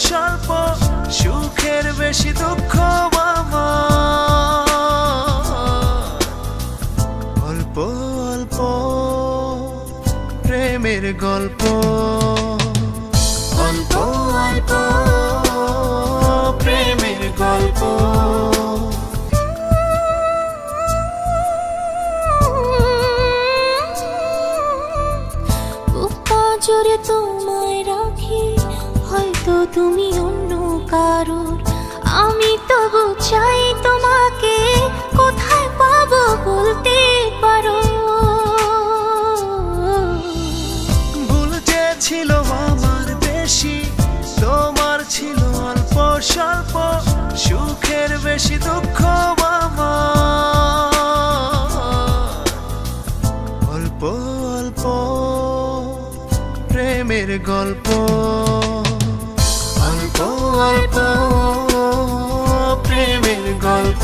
স্বল্প সুখের বেশি দুঃখ আমার। অল্প অল্প প্রেমের গল্প, অল্প অল্প প্রেমের গল্প। জোরে তোমায় রাখি, হয়তো তুমি অন্য কারোর, আমি তবু চাই তোমাকে কোথায় পাবো বলতে পারো। ভুল যে ছিল আমার বেশি, তোমার ছিল অল্প স্বল্প সুখের বেশি দুঃখ আমার। অল্প অল্প প্রেমের গল্প, অল্প অল্প প্রেমের গল্প।